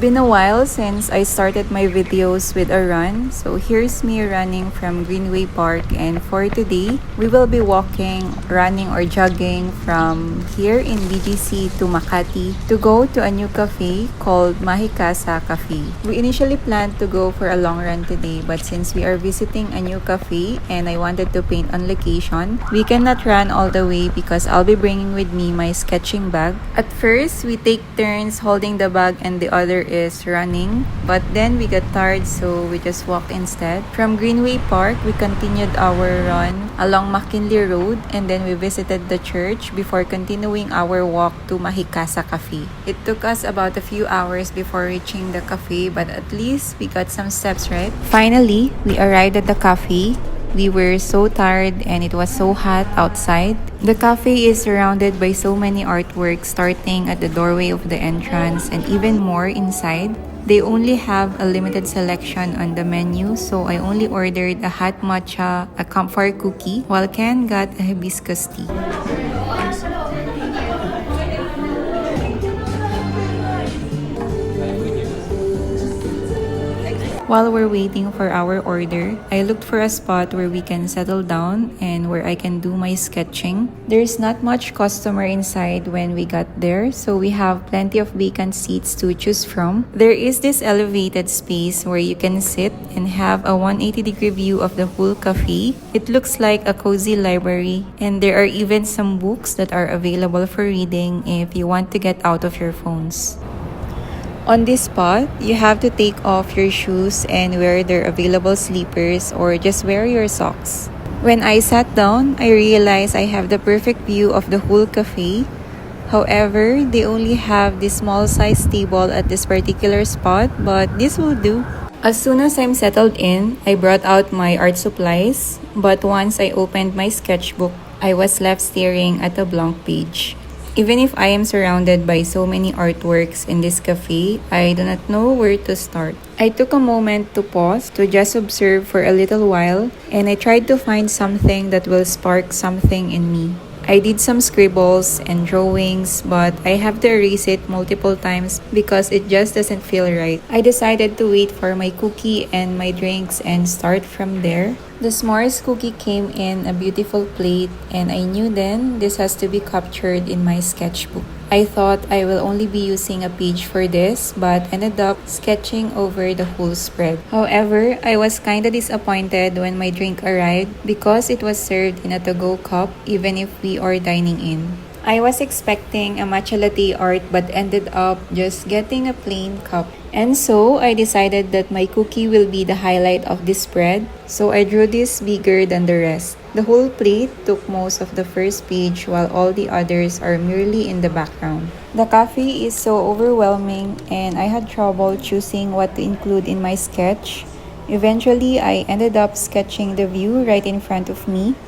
been a while since I started my videos with a run. So here's me running from Greenway Park, and for today, we will be walking, running or jogging from here in BGC to Makati to go to a new cafe called Majikasa Cafe. We initially planned to go for a long run today, but since we are visiting a new cafe and I wanted to paint on location, we cannot run all the way because I'll be bringing with me my sketching bag. At first, we take turns holding the bag and the other is running, but then we got tired, so we just walked instead. From Greenway Park, we continued our run along McKinley Road, and then we visited the church before continuing our walk to Majikasa Cafe. It took us about a few hours before reaching the cafe, but at least we got some steps right. Finally, we arrived at the cafe. We were so tired and it was so hot outside. The cafe is surrounded by so many artworks starting at the doorway of the entrance and even more inside. They only have a limited selection on the menu, so I only ordered a hot matcha, a campfire cookie, while Ken got a hibiscus tea. While we're waiting for our order, I looked for a spot where we can settle down and where I can do my sketching. There's not much customer inside when we got there, so we have plenty of vacant seats to choose from. There is this elevated space where you can sit and have a 180-degree view of the whole cafe. It looks like a cozy library, and there are even some books that are available for reading if you want to get out of your phones. On this spot, you have to take off your shoes and wear their available slippers or just wear your socks. When I sat down, I realized I have the perfect view of the whole cafe. However, they only have this small size table at this particular spot, but this will do. As soon as I'm settled in, I brought out my art supplies, but once I opened my sketchbook, I was left staring at a blank page. Even if I am surrounded by so many artworks in this cafe, I do not know where to start. I took a moment to pause to just observe for a little while, and I tried to find something that will spark something in me. I did some scribbles and drawings, but I have to erase it multiple times because it just doesn't feel right. I decided to wait for my cookie and my drinks and start from there. The s'mores cookie came in a beautiful plate, and I knew then this has to be captured in my sketchbook. I thought I will only be using a page for this, but ended up sketching over the whole spread. However, I was kinda disappointed when my drink arrived because it was served in a to-go cup even if we are dining in. I was expecting a matcha latte art but ended up just getting a plain cup. And so, I decided that my cookie will be the highlight of this spread, so I drew this bigger than the rest. The whole plate took most of the first page while all the others are merely in the background. The cafe is so overwhelming and I had trouble choosing what to include in my sketch. Eventually, I ended up sketching the view right in front of me.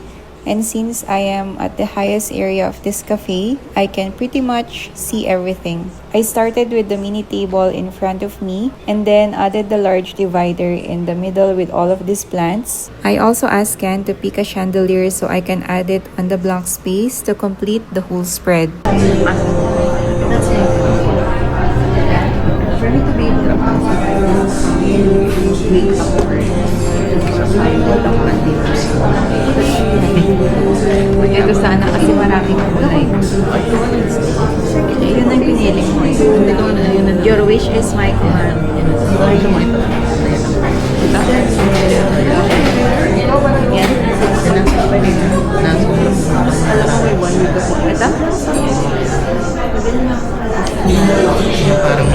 And since I am at the highest area of this cafe, I can pretty much see everything. I started with the mini table in front of me and then added the large divider in the middle with all of these plants. I also asked Ken to pick a chandelier so I can add it on the blank space to complete the whole spread. For me to be able to make up for it, I would have ito sana kasi maraming kulay. Yun ang pinili mo eh. Your wish is my command. Yan. Alam mo may one week ako. Ito? Parang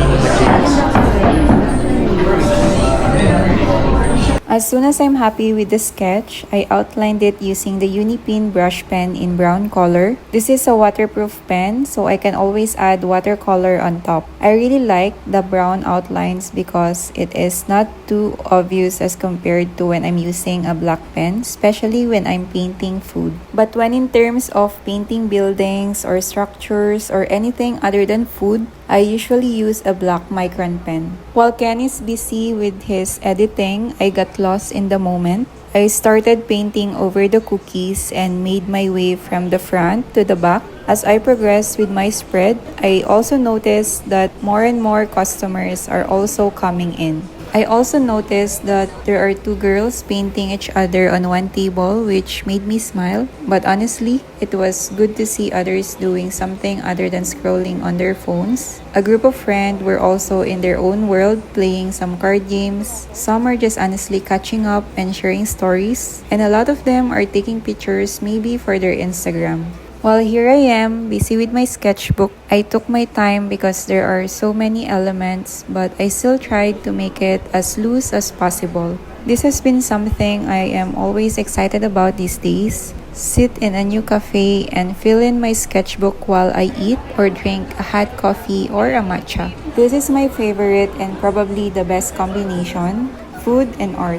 as soon as I'm happy with the sketch, I outlined it using the Unipin brush pen in brown color. This is a waterproof pen, so I can always add watercolor on top. I really like the brown outlines because it is not too obvious as compared to when I'm using a black pen, especially when I'm painting food. But when in terms of painting buildings or structures or anything other than food, I usually use a black micron pen. While Ken is busy with his editing, I got lost in the moment. I started painting over the cookies and made my way from the front to the back. As I progressed with my spread, I also noticed that more and more customers are also coming in. I also noticed that there are two girls painting each other on one table, which made me smile. But honestly, it was good to see others doing something other than scrolling on their phones. A group of friends were also in their own world playing some card games. Some are just honestly catching up and sharing stories. And a lot of them are taking pictures maybe for their Instagram. While here I am, busy with my sketchbook, I took my time because there are so many elements, but I still tried to make it as loose as possible. This has been something I am always excited about these days. Sit in a new cafe and fill in my sketchbook while I eat or drink a hot coffee or a matcha. This is my favorite and probably the best combination, food and art.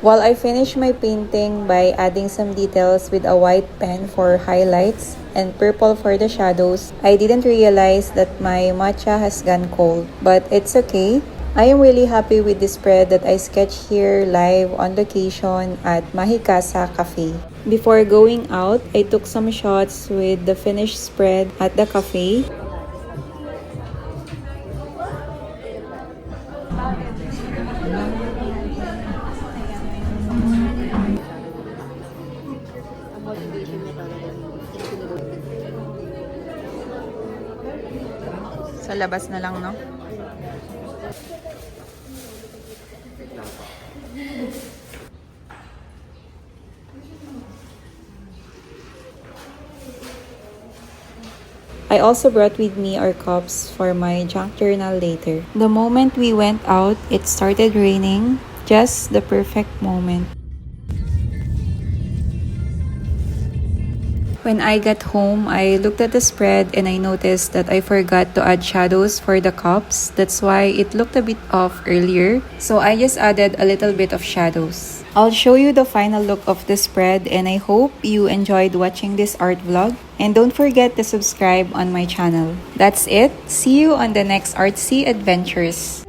While I finish my painting by adding some details with a white pen for highlights and purple for the shadows, I didn't realize that my matcha has gone cold, but it's okay. I am really happy with the spread that I sketched here live on location at Majikasa Cafe. Before going out, I took some shots with the finished spread at the cafe. Sa labas na lang, no? I also brought with me our cups for my junk journal later. The moment we went out, it started raining. Just the perfect moment. When I got home, I looked at the spread and I noticed that I forgot to add shadows for the cups. That's why it looked a bit off earlier. So I just added a little bit of shadows. I'll show you the final look of the spread and I hope you enjoyed watching this art vlog. And don't forget to subscribe on my channel. That's it. See you on the next artsy adventures.